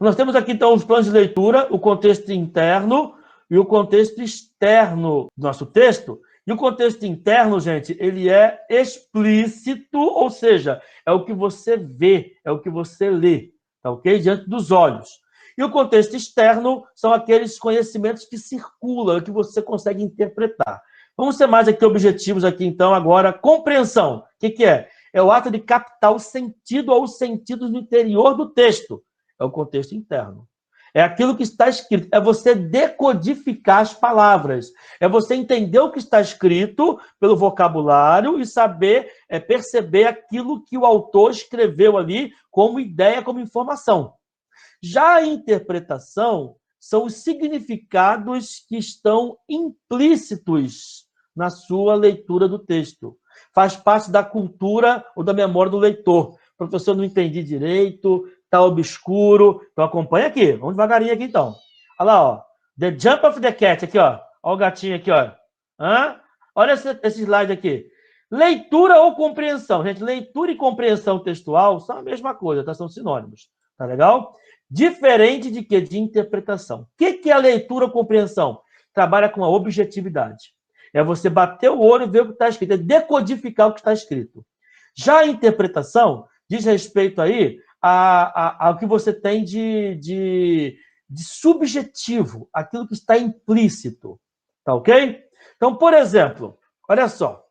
Nós temos aqui, então, os planos de leitura, o contexto interno e o contexto externo do nosso texto. E o contexto interno, gente, ele é explícito, ou seja, é o que você vê, é o que você lê, tá ok? Diante dos olhos. E o contexto externo são aqueles conhecimentos que circulam, que você consegue interpretar. Vamos ser mais aqui objetivos aqui, então, agora. Compreensão. O que é? É o ato de captar o sentido ou os sentidos no interior do texto. É o contexto interno. É aquilo que está escrito. É você decodificar as palavras. É você entender o que está escrito pelo vocabulário e saber perceber aquilo que o autor escreveu ali como ideia, como informação. Já a interpretação são os significados que estão implícitos na sua leitura do texto. Faz parte da cultura ou da memória do leitor. Professor, não entendi direito, está obscuro. Então acompanha aqui. Vamos devagarinho aqui então. Olha lá, ó. The Jump of the Cat, aqui, ó. Olha o gatinho aqui, ó. Hã? Olha esse slide aqui. Leitura ou compreensão. Gente, leitura e compreensão textual são a mesma coisa, tá? São sinônimos. Tá legal? Diferente de quê? De interpretação. O que é a leitura ou compreensão? Trabalha com a objetividade. É você bater o olho e ver o que está escrito. É decodificar o que está escrito. Já a interpretação diz respeito aí ao que você tem de subjetivo, aquilo que está implícito. Tá ok? Então, por exemplo, olha só.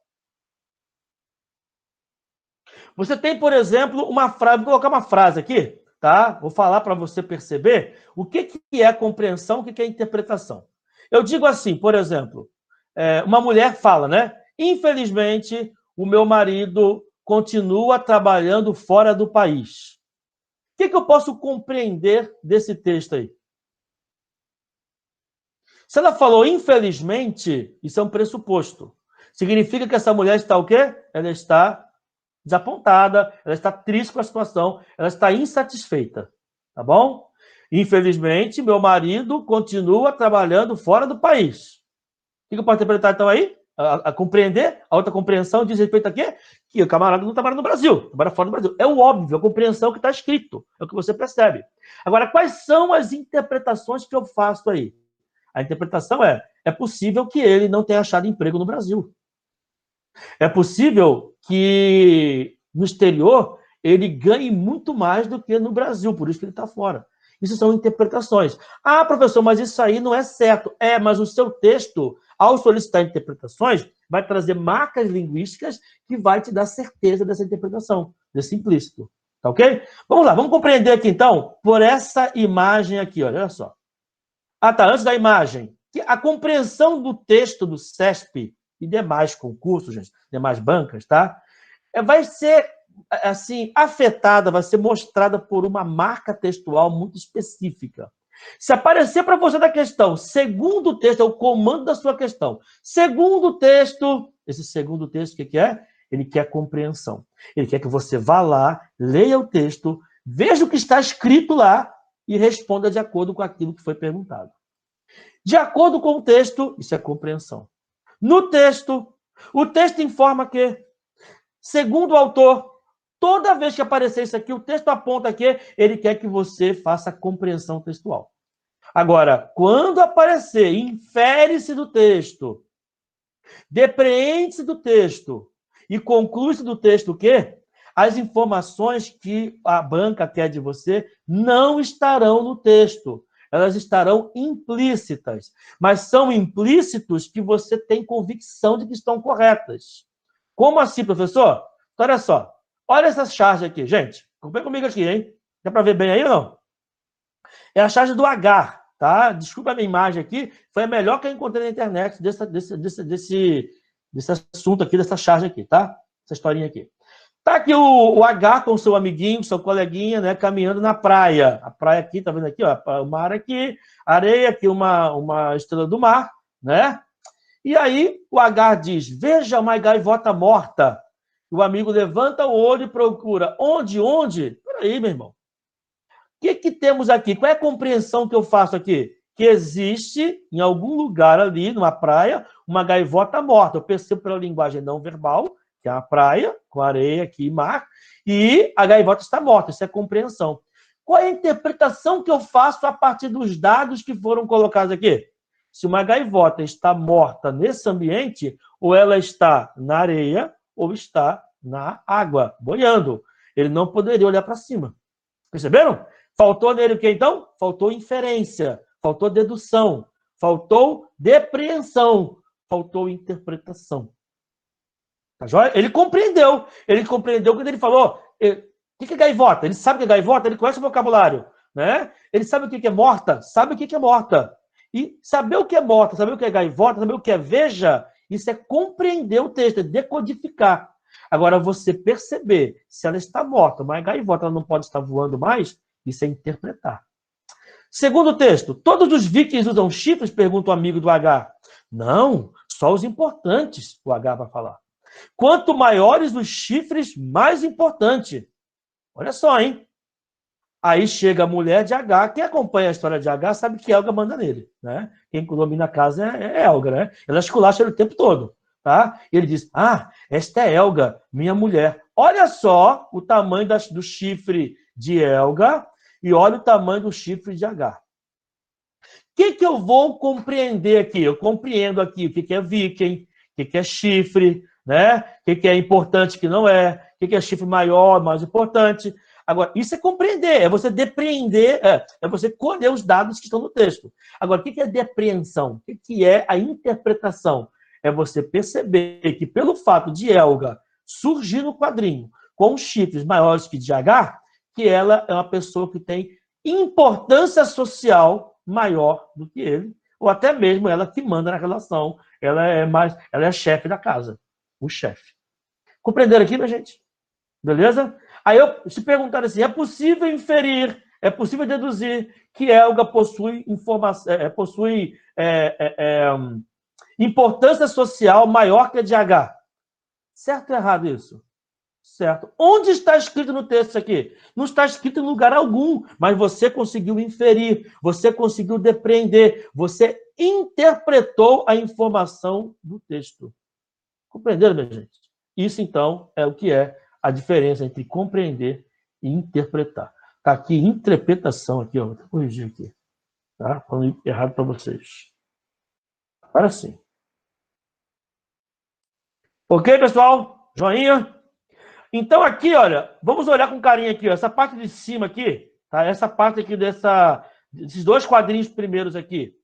Você tem, por exemplo, uma frase. Vou colocar uma frase aqui, tá? Vou falar para você perceber o que é compreensão, o que é interpretação. Eu digo assim, por exemplo, uma mulher fala, né? Infelizmente, o meu marido continua trabalhando fora do país. O que eu posso compreender desse texto aí? Se ela falou infelizmente, isso é um pressuposto. Significa que essa mulher está o quê? Ela está desapontada, ela está triste com a situação, ela está insatisfeita, tá bom? Infelizmente, meu marido continua trabalhando fora do país. O que eu posso interpretar, então, aí? A compreender, a outra compreensão diz respeito a quê? Que o camarada não trabalha no Brasil, trabalha fora do Brasil. É o óbvio, a compreensão que está escrito, é o que você percebe. Agora, quais são as interpretações que eu faço aí? A interpretação é possível que ele não tenha achado emprego no Brasil. É possível que no exterior ele ganhe muito mais do que no Brasil, por isso que ele está fora. Isso são interpretações. Ah, professor, mas isso aí não é certo. Mas o seu texto, ao solicitar interpretações, vai trazer marcas linguísticas que vai te dar certeza dessa interpretação, desse implícito. Tá ok? Vamos lá, vamos compreender aqui então, por essa imagem aqui, olha só. Ah, tá, antes da imagem. A compreensão do texto do CESP e demais concursos, gente, demais bancas, tá? Vai ser, assim, afetada, vai ser mostrada por uma marca textual muito específica. Se aparecer para você da questão, segundo o texto, é o comando da sua questão. Segundo o texto, esse segundo texto, o que é? Ele quer compreensão. Ele quer que você vá lá, leia o texto, veja o que está escrito lá e responda de acordo com aquilo que foi perguntado. De acordo com o texto, isso é compreensão. No texto, o texto informa que, segundo o autor, toda vez que aparecer isso aqui, o texto aponta que ele quer que você faça a compreensão textual. Agora, quando aparecer, infere-se do texto, depreende-se do texto e conclui-se do texto o quê? As informações que a banca quer de você não estarão no texto. Elas estarão implícitas, mas são implícitos que você tem convicção de que estão corretas. Como assim, professor? Então, olha só. Olha essa charge aqui, gente. Acompanha comigo aqui, hein? Dá para ver bem aí ou não? É a charge do H, tá? Desculpa a minha imagem aqui. Foi a melhor que eu encontrei na internet desse assunto aqui, dessa charge aqui, tá? Essa historinha aqui. Tá aqui o H com seu amiguinho, seu coleguinha, né, caminhando na praia. A praia aqui, tá vendo aqui, ó, o mar aqui, areia aqui, uma estrela do mar, né? E aí o H diz, veja uma gaivota morta. O amigo levanta o olho e procura. Onde? Peraí, meu irmão. O que temos aqui? Qual é a compreensão que eu faço aqui? Que existe, em algum lugar ali, numa praia, uma gaivota morta. Eu percebo pela linguagem não verbal, que é a praia, com areia aqui, mar, e a gaivota está morta. Isso é compreensão. Qual é a interpretação que eu faço a partir dos dados que foram colocados aqui? Se uma gaivota está morta nesse ambiente, ou ela está na areia, ou está na água, boiando. Ele não poderia olhar para cima. Perceberam? Faltou nele o que, então? Faltou inferência, faltou dedução, faltou depreensão, faltou interpretação. Tá joia? Ele compreendeu quando ele falou, o que é gaivota? Ele sabe o que é gaivota, ele conhece o vocabulário, né? Ele sabe o que é morta, sabe o que é morta. E saber o que é morta, saber o que é gaivota, saber o que é veja, isso é compreender o texto, é decodificar. Agora, você perceber se ela está morta, mas a gaivota ela não pode estar voando mais, isso é interpretar. Segundo texto, todos os vikings usam chifres? Pergunta o amigo do H. Não, só os importantes, o H vai falar. Quanto maiores os chifres, mais importante. Olha só, hein? Aí chega a mulher de H. Quem acompanha a história de H sabe que Helga manda nele, né? Quem domina a casa é Helga, né? Ela esculacha ele o tempo todo, tá? E ele diz, esta é Helga, minha mulher. Olha só o tamanho do chifre de Helga e olha o tamanho do chifre de H. O que eu vou compreender aqui? Eu compreendo aqui o que é viking, o que é chifre, né? O que é importante, que não é, o que é chifre maior, mais importante. Agora, isso é compreender, é você depreender, é você colher os dados que estão no texto. Agora, o que é depreensão? O que é a interpretação? É você perceber que, pelo fato de Helga surgir no quadrinho com chifres maiores que de H, que ela é uma pessoa que tem importância social maior do que ele, ou até mesmo ela que manda na relação, ela é chefe da casa, o chefe. Compreenderam aqui, minha gente? Beleza? Aí se perguntar assim, é possível inferir, é possível deduzir que Helga possui importância social maior que a de H. Certo ou errado isso? Certo. Onde está escrito no texto aqui? Não está escrito em lugar algum, mas você conseguiu inferir, você conseguiu depreender, você interpretou a informação do texto. Compreenderam, minha gente? Isso, então, é o que é a diferença entre compreender e interpretar. Está aqui, interpretação, aqui, ó, vou corrigir aqui. Tá? Falando errado para vocês. Agora sim. Ok, pessoal? Joinha? Então, aqui, olha, vamos olhar com carinho aqui, ó, essa parte de cima aqui, tá? Essa parte aqui desses dois quadrinhos primeiros aqui,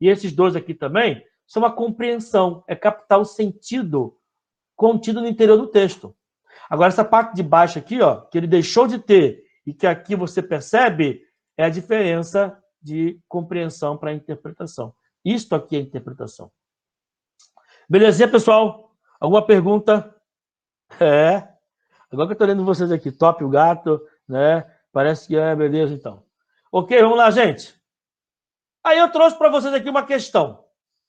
e esses dois aqui também, são a compreensão, é captar o sentido contido no interior do texto. Agora, essa parte de baixo aqui, ó, que ele deixou de ter e que aqui você percebe, é a diferença de compreensão para interpretação. Isto aqui é interpretação. Belezinha, pessoal? Alguma pergunta? Agora que eu estou lendo vocês aqui, top o gato, né? Parece que é beleza, então. Ok, vamos lá, gente. Aí eu trouxe para vocês aqui uma questão.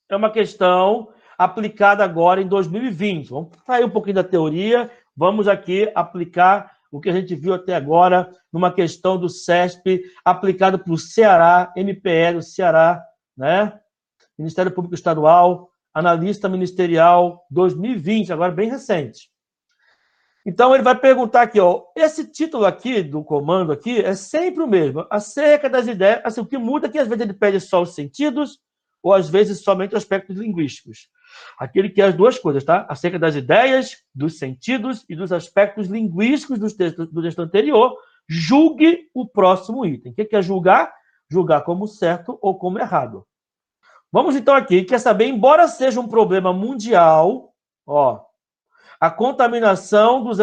É uma questão aplicada agora em 2020. Vamos sair um pouquinho da teoria, vamos aqui aplicar o que a gente viu até agora numa questão do CESP, aplicado para o Ceará, MPE do Ceará, né? Ministério Público Estadual, analista ministerial, 2020, agora bem recente. Então, ele vai perguntar aqui, ó, esse título aqui do comando aqui é sempre o mesmo, acerca das ideias, assim, o que muda é que às vezes ele pede só os sentidos, ou às vezes somente aspectos linguísticos. Aquele que é as duas coisas, tá? Acerca das ideias, dos sentidos e dos aspectos linguísticos do texto anterior, julgue o próximo item. O que é julgar? Julgar como certo ou como errado. Vamos então aqui, quer saber, embora seja um problema mundial, ó, a contaminação dos...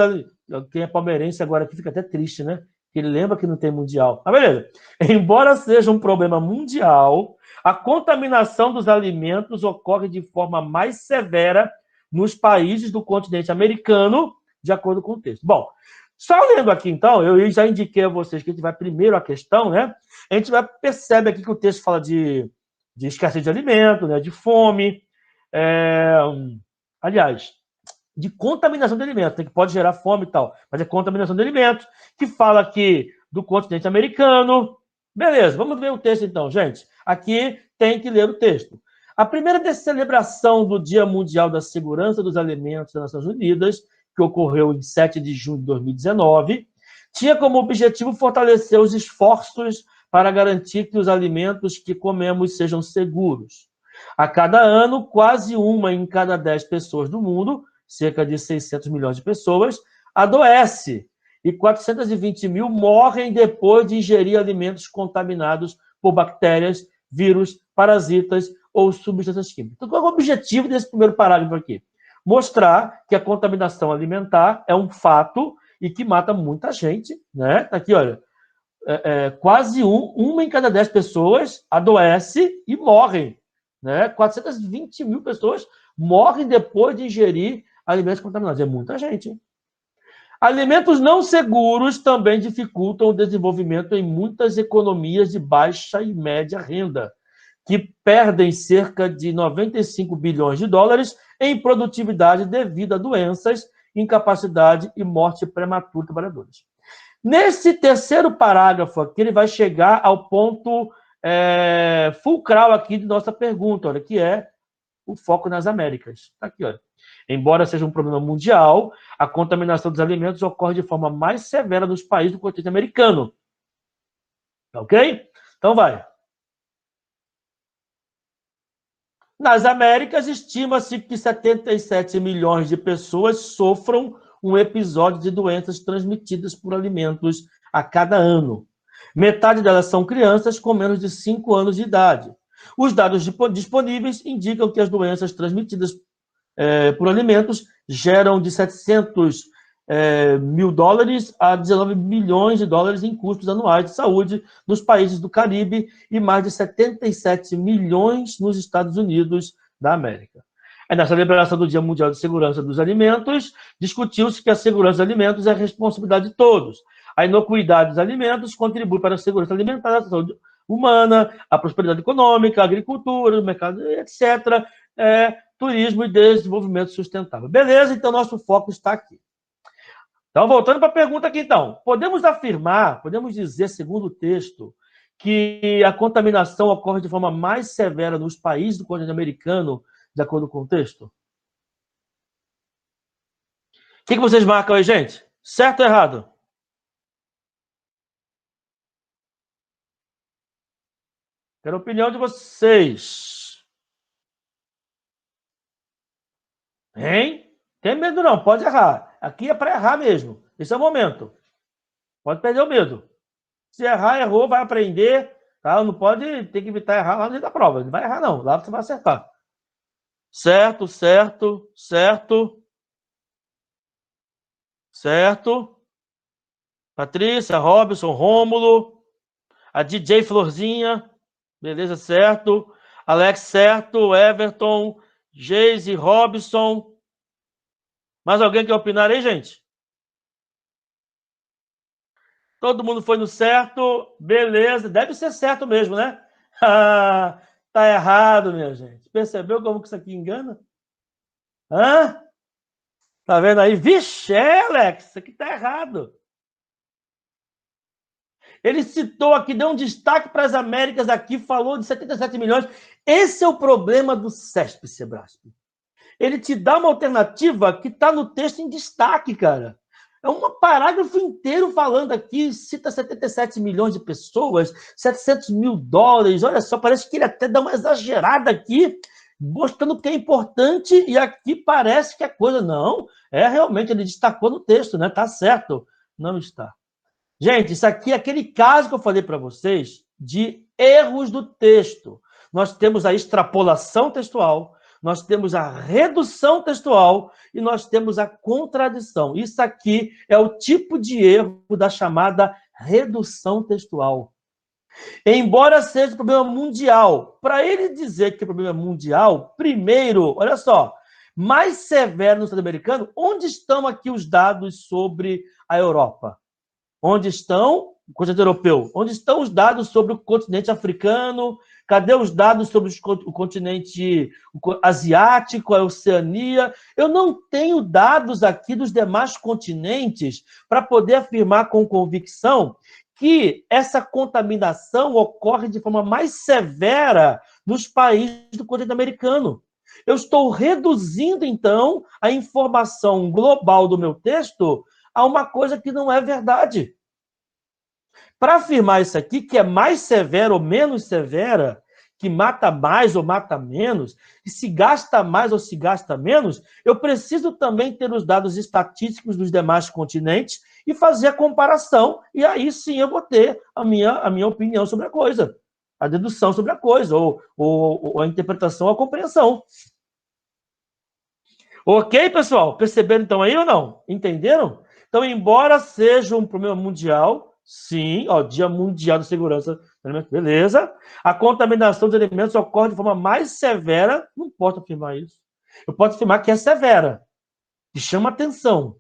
Quem é palmeirense agora aqui fica até triste, né? Ele lembra que não tem mundial. Mas beleza. Embora seja um problema mundial, a contaminação dos alimentos ocorre de forma mais severa nos países do continente americano, de acordo com o texto. Bom, só lendo aqui, então, eu já indiquei a vocês que a gente vai primeiro à questão, né? A gente percebe aqui que o texto fala de escassez de alimento, né? De fome, aliás, de contaminação de alimentos, que pode gerar fome e tal, mas é contaminação de alimentos, que fala aqui do continente americano. Beleza, vamos ver o texto então, gente. Aqui tem que ler o texto. A primeira celebração do Dia Mundial da Segurança dos Alimentos das Nações Unidas, que ocorreu em 7 de junho de 2019, Tinha como objetivo fortalecer os esforços para garantir que os alimentos que comemos sejam seguros. A cada ano, quase uma em cada 10 pessoas do mundo, cerca de 600 milhões de pessoas, adoece e 420 mil morrem depois de ingerir alimentos contaminados por bactérias, vírus, parasitas ou substâncias químicas. Então, qual é o objetivo desse primeiro parágrafo aqui? Mostrar que a contaminação alimentar é um fato e que mata muita gente, né? Tá aqui, olha, quase uma em cada 10 pessoas adoece e morrem, né? 420 mil pessoas morrem depois de ingerir alimentos contaminados. É muita gente, hein? Alimentos não seguros também dificultam o desenvolvimento em muitas economias de baixa e média renda, que perdem cerca de 95 bilhões de dólares em produtividade devido a doenças, incapacidade e morte prematura de trabalhadores. Nesse terceiro parágrafo aqui, ele vai chegar ao ponto fulcral aqui de nossa pergunta, olha, que é o foco nas Américas. Está aqui, olha. Embora seja um problema mundial, a contaminação dos alimentos ocorre de forma mais severa nos países do continente americano. Ok? Então vai. Nas Américas, estima-se que 77 milhões de pessoas sofram um episódio de doenças transmitidas por alimentos a cada ano. Metade delas são crianças com menos de 5 anos de idade. Os dados disponíveis indicam que as doenças transmitidas por alimentos geram de 700 mil dólares a 19 bilhões de dólares em custos anuais de saúde nos países do Caribe e mais de 77 milhões nos Estados Unidos da América. Nessa celebração do Dia Mundial de Segurança dos Alimentos, discutiu-se que a segurança dos alimentos é a responsabilidade de todos. A inocuidade dos alimentos contribui para a segurança alimentar, a saúde humana, a prosperidade econômica, a agricultura, o mercado, etc., turismo e desenvolvimento sustentável. Beleza? Então, nosso foco está aqui. Então, voltando para a pergunta aqui, então. Podemos afirmar, podemos dizer, segundo o texto, que a contaminação ocorre de forma mais severa nos países do continente americano, de acordo com o texto? O que vocês marcam aí, gente? Certo ou errado? Quero a opinião de vocês. Hein? Tem medo não, pode errar. Aqui é para errar mesmo. Esse é o momento. Pode perder o medo. Se errar, errou, vai aprender. Tá? Não pode ter que evitar errar lá dentro da prova. Não vai errar não, lá você vai acertar. Certo, certo, certo. Certo. Patrícia, Robson, Rômulo. A DJ Florzinha. Beleza, certo. Alex, certo. Everton, Geise, Robson. Mais alguém quer opinar aí, gente? Todo mundo foi no certo. Beleza. Deve ser certo mesmo, né? Tá errado, minha gente. Percebeu como que isso aqui engana? Hã? Tá vendo aí? Vixe, Alex, isso aqui tá errado. Ele citou aqui, deu um destaque para as Américas aqui, falou de 77 milhões. Esse é o problema do CESP, Sebrasp. Ele te dá uma alternativa que está no texto em destaque, cara. É um parágrafo inteiro falando aqui, cita 77 milhões de pessoas, 700 mil dólares. Olha só, parece que ele até dá uma exagerada aqui, mostrando que é importante, e aqui parece que a coisa não. Realmente, ele destacou no texto, né? Tá certo. Não está. Gente, isso aqui é aquele caso que eu falei para vocês de erros do texto. Nós temos a extrapolação textual, nós temos a redução textual e nós temos a contradição. Isso aqui é o tipo de erro da chamada redução textual. Embora seja um problema mundial, para ele dizer que é problema mundial, primeiro, olha só, mais severo no Estado americano, onde estão aqui os dados sobre a Europa? Onde estão o continente europeu? Onde estão os dados sobre o continente africano? Cadê os dados sobre o continente asiático, a Oceania? Eu não tenho dados aqui dos demais continentes para poder afirmar com convicção que essa contaminação ocorre de forma mais severa nos países do continente americano. Eu estou reduzindo, então, a informação global do meu texto a uma coisa que não é verdade. Para afirmar isso aqui, que é mais severa ou menos severa, que mata mais ou mata menos, e se gasta mais ou se gasta menos, eu preciso também ter os dados estatísticos dos demais continentes e fazer a comparação, e aí sim eu vou ter a minha opinião sobre a coisa, a dedução sobre a coisa, ou a interpretação, a compreensão. Ok, pessoal? Perceberam então aí ou não? Entenderam? Então, embora seja um problema mundial, sim, ó, Dia Mundial de Segurança dos Alimentos, beleza. A contaminação de alimentos ocorre de forma mais severa, não posso afirmar isso. Eu posso afirmar que é severa, que chama atenção,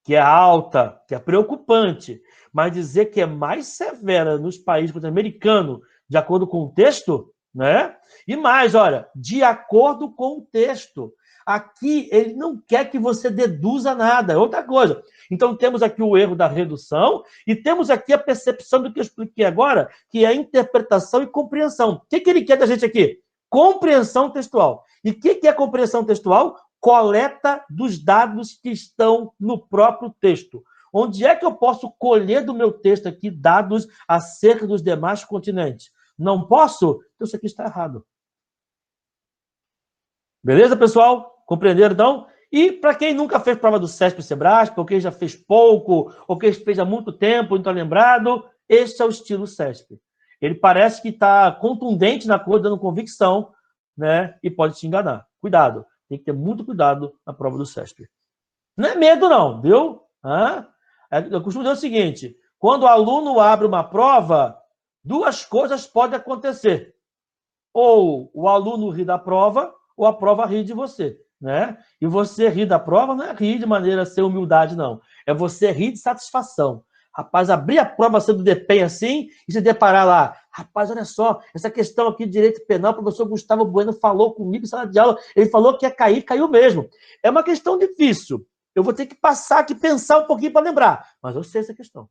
que é alta, que é preocupante, mas dizer que é mais severa nos países, por exemplo, americanos, de acordo com o texto, né? E mais, olha, de acordo com o texto. Aqui ele não quer que você deduza nada, é outra coisa. Então temos aqui o erro da redução e temos aqui a percepção do que eu expliquei agora, que é a interpretação e compreensão. O que ele quer da gente aqui? Compreensão textual. E o que é compreensão textual? Coleta dos dados que estão no próprio texto. Onde é que eu posso colher do meu texto aqui dados acerca dos demais continentes? Não posso? Então isso aqui está errado. Beleza, pessoal? Compreenderam, então? E para quem nunca fez prova do CESP e Sebrasp, ou quem já fez pouco, ou quem fez há muito tempo e não está lembrado, este é o estilo CESP. Ele parece que está contundente na coisa, dando convicção, né? E pode te enganar. Cuidado. Tem que ter muito cuidado na prova do CESP. Não é medo, não, viu? Eu costumo dizer o seguinte: quando o aluno abre uma prova, duas coisas podem acontecer. Ou o aluno ri da prova, ou a prova ri de você, né? E você rir da prova não é rir de maneira sem humildade, não. É você rir de satisfação. Rapaz, abrir a prova sendo DPEM assim e se deparar lá. Rapaz, olha só, essa questão aqui de direito penal, o professor Gustavo Bueno falou comigo em sala de aula, ele falou que ia cair, caiu mesmo. É uma questão difícil. Eu vou ter que passar aqui, pensar um pouquinho para lembrar. Mas eu sei essa questão.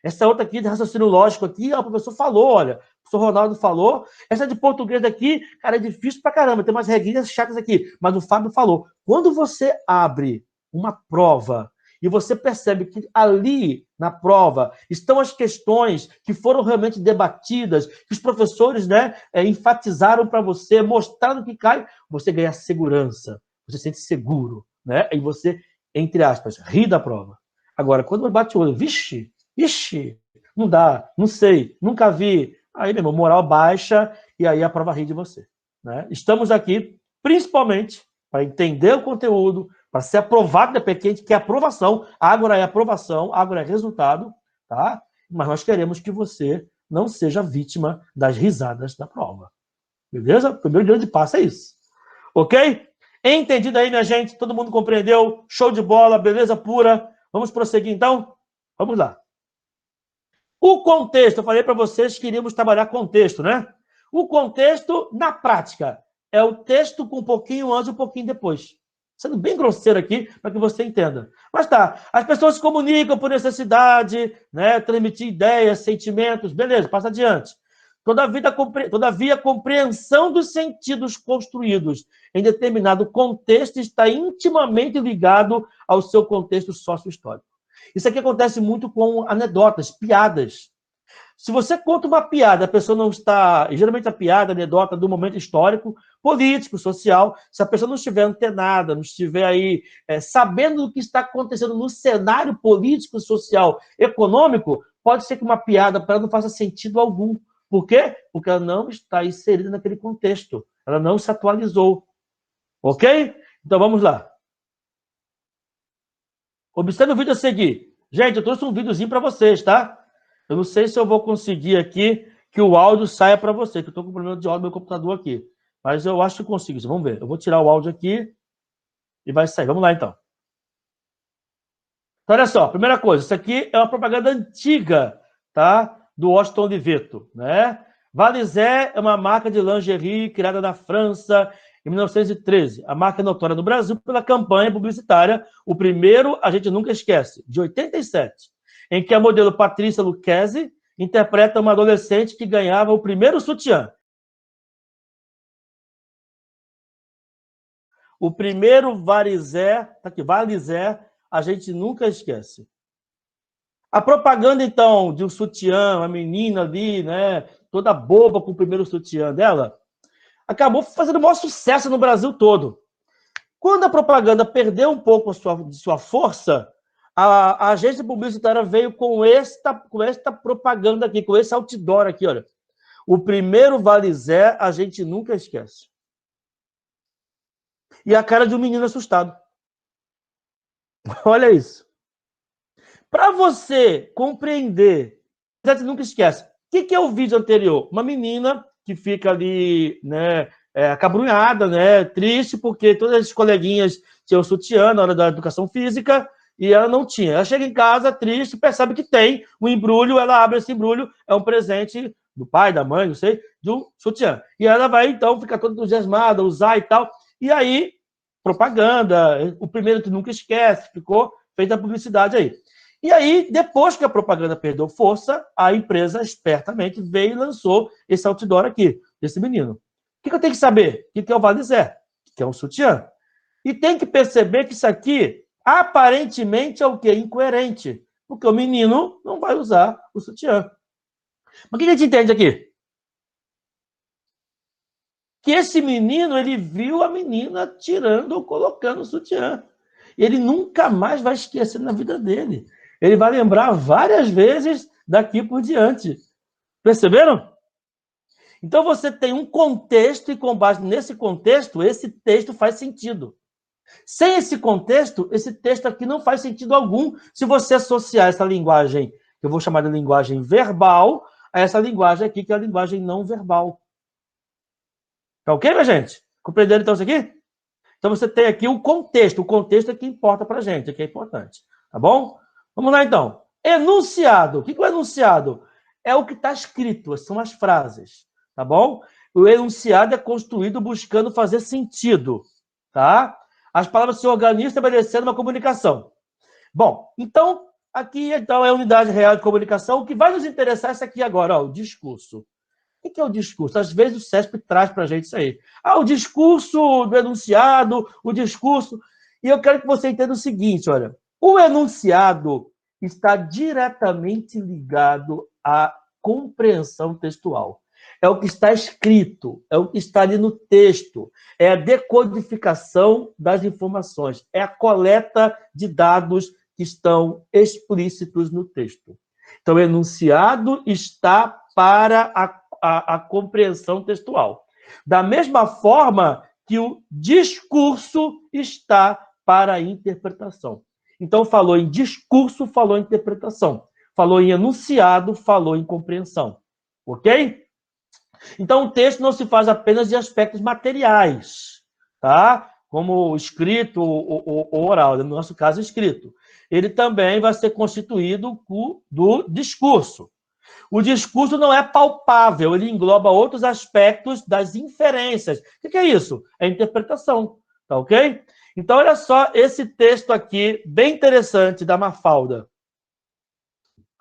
Essa outra aqui de raciocínio lógico aqui, o professor falou, olha, o professor Ronaldo falou. Essa de português aqui, cara, é difícil pra caramba, tem umas regrinhas chatas aqui, mas o Fábio falou. Quando você abre uma prova e você percebe que ali na prova estão as questões que foram realmente debatidas, que os professores, né, enfatizaram para você, mostraram que cai, você ganha segurança, você se sente seguro, né? E você, entre aspas, ri da prova. Agora, quando bate o olho, vixe, não dá, não sei, nunca vi. Aí, meu irmão, moral baixa e aí a prova ri de você. Né? Estamos aqui, principalmente, para entender o conteúdo, para ser aprovado da PQ, que é aprovação. Ágora é aprovação, Ágora é resultado, tá? Mas nós queremos que você não seja vítima das risadas da prova. Beleza? O primeiro grande passo é isso. Ok? Entendido aí, minha gente? Todo mundo compreendeu? Show de bola, beleza pura? Vamos prosseguir, então? Vamos lá. O contexto, eu falei para vocês que iríamos trabalhar contexto, né? O contexto, na prática, é o texto com um pouquinho antes e um pouquinho depois. Sendo bem grosseiro aqui, para que você entenda. Mas tá, as pessoas se comunicam por necessidade, né? Transmitir ideias, sentimentos, beleza, passa adiante. Todavia, a compreensão dos sentidos construídos em determinado contexto está intimamente ligado ao seu contexto sócio-histórico. Isso aqui acontece muito com anedotas, piadas. Se você conta uma piada, a pessoa não está... Geralmente a piada, a anedota do momento histórico, político, social, se a pessoa não estiver antenada, não estiver aí sabendo do que está acontecendo no cenário político, social, econômico, pode ser que uma piada para ela não faça sentido algum. Por quê? Porque ela não está inserida naquele contexto. Ela não se atualizou. Ok? Então vamos lá. Observe o vídeo a seguir. Gente, eu trouxe um videozinho para vocês, tá? Eu não sei se eu vou conseguir aqui que o áudio saia para você, que eu estou com problema de áudio no meu computador aqui. Mas eu acho que consigo. Vamos ver. Eu vou tirar o áudio aqui e vai sair. Vamos lá, então. Então, olha só. Primeira coisa. Isso aqui é uma propaganda antiga, tá? Do Washington Oliveto, né? Valizé é uma marca de lingerie criada na França em 1913. A marca é notória no Brasil pela campanha publicitária O Primeiro A Gente Nunca Esquece, de 87, em que a modelo Patrícia Lucchesi interpreta uma adolescente que ganhava o primeiro sutiã. O primeiro Valizé, tá aqui, Valizé, a gente nunca esquece. A propaganda, então, de um sutiã, uma menina ali, né, toda boba com o primeiro sutiã dela, acabou fazendo o maior sucesso no Brasil todo. Quando a propaganda perdeu um pouco de sua força, a agência publicitária veio com esta propaganda aqui, com esse outdoor aqui, olha. O primeiro Vale Zé a gente nunca esquece. E a cara de um menino assustado. Olha isso. Para você compreender, a gente nunca esquece. O que é o vídeo anterior? Uma menina que fica ali, né, acabrunhada, né, triste, porque todas as coleguinhas tinham sutiã na hora da educação física e ela não tinha. Ela chega em casa triste, percebe que tem um embrulho, ela abre esse embrulho, é um presente do pai, da mãe, não sei, de um sutiã. E ela vai, então, ficar toda entusiasmada, usar e tal. E aí, propaganda, o primeiro que nunca esquece, ficou feita a publicidade aí. E aí, depois que a propaganda perdeu força, a empresa espertamente veio e lançou esse outdoor aqui, desse menino. O que eu tenho que saber? O que é o Vale Zé? O que é um sutiã? E tem que perceber que isso aqui, aparentemente, é o quê? Incoerente. Porque o menino não vai usar o sutiã. Mas o que a gente entende aqui? Que esse menino, ele viu a menina tirando ou colocando o sutiã. Ele nunca mais vai esquecer na vida dele. Ele vai lembrar várias vezes daqui por diante. Perceberam? Então você tem um contexto e com base nesse contexto, esse texto faz sentido. Sem esse contexto, esse texto aqui não faz sentido algum se você associar essa linguagem, que eu vou chamar de linguagem verbal, a essa linguagem aqui, que é a linguagem não verbal. Tá ok, minha gente? Compreenderam então isso aqui? Então você tem aqui o contexto é que importa pra gente, é que é importante. Tá bom? Vamos lá então. Enunciado. O que é o enunciado? É o que está escrito, são as frases. Tá bom? O enunciado é construído buscando fazer sentido. Tá? As palavras se organizam estabelecendo uma comunicação. Bom, então, aqui então, é a unidade real de comunicação. O que vai nos interessar é isso aqui agora, ó, o discurso. O que é o discurso? Às vezes o CESP traz para a gente isso aí. Ah, o discurso do enunciado, o discurso... E eu quero que você entenda o seguinte, olha. O enunciado está diretamente ligado à compreensão textual. É o que está escrito, é o que está ali no texto, é a decodificação das informações, é a coleta de dados que estão explícitos no texto. Então, o enunciado está para a compreensão textual. Da mesma forma que o discurso está para a interpretação. Então, falou em discurso, falou em interpretação. Falou em enunciado, falou em compreensão. Ok? Então, o texto não se faz apenas de aspectos materiais, tá? Como escrito ou oral, no nosso caso, escrito. Ele também vai ser constituído do discurso. O discurso não é palpável, ele engloba outros aspectos das inferências. O que é isso? É interpretação, tá ok? Então, olha só esse texto aqui, bem interessante, da Mafalda.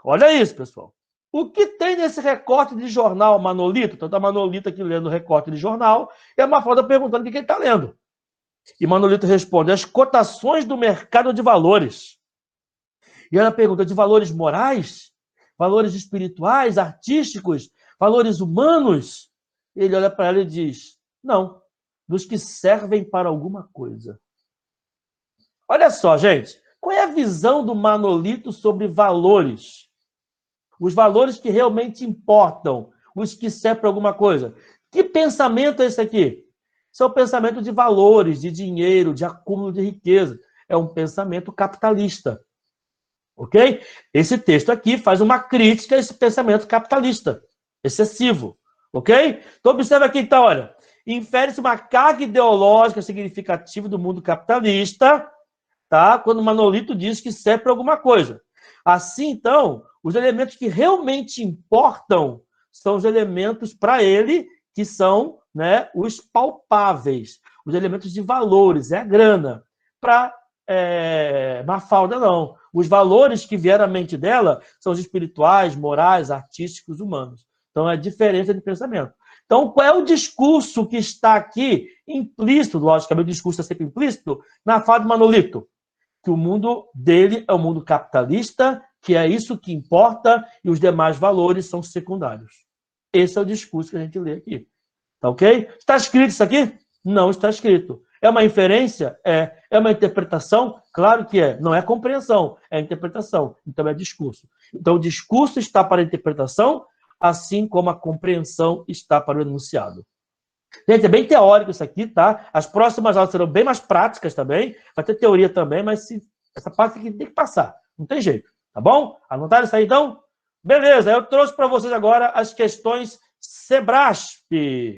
Olha isso, pessoal. O que tem nesse recorte de jornal, Manolito? Então, tá Manolito aqui lendo o recorte de jornal, e a Mafalda perguntando o que ele está lendo. E Manolito responde, as cotações do mercado de valores. E ela pergunta, de valores morais? Valores espirituais, artísticos, valores humanos? Ele olha para ela e diz, não, dos que servem para alguma coisa. Olha só, gente, qual é a visão do Manolito sobre valores? Os valores que realmente importam, os que servem para alguma coisa. Que pensamento é esse aqui? Isso é um pensamento de valores, de dinheiro, de acúmulo de riqueza. É um pensamento capitalista. Ok? Esse texto aqui faz uma crítica a esse pensamento capitalista, excessivo. Ok? Então, observa aqui, então, olha. Infere-se uma carga ideológica significativa do mundo capitalista, tá? Quando Manolito diz que serve para alguma coisa. Assim, então, os elementos que realmente importam são os elementos para ele que são, né, os palpáveis, os elementos de valores, é a grana. Para Mafalda, não. Os valores que vieram à mente dela são os espirituais, morais, artísticos, humanos. Então, é diferença de pensamento. Então, qual é o discurso que está aqui implícito, logicamente o discurso é sempre implícito, na fala de Manolito? Que o mundo dele é um mundo capitalista que é isso que importa e os demais valores são secundários. Esse é o discurso que a gente lê aqui. Tá ok? Está escrito isso aqui? Não está escrito. É uma inferência? É. É uma interpretação? Claro que é. Não é compreensão, é interpretação. Então é discurso. Então o discurso está para a interpretação, assim como a compreensão está para o enunciado. Gente, é bem teórico isso aqui, tá? As próximas aulas serão bem mais práticas também. Vai ter teoria também, mas essa parte aqui tem que passar. Não tem jeito, tá bom? Anotaram isso aí, então? Beleza, eu trouxe para vocês agora as questões SEBRASP.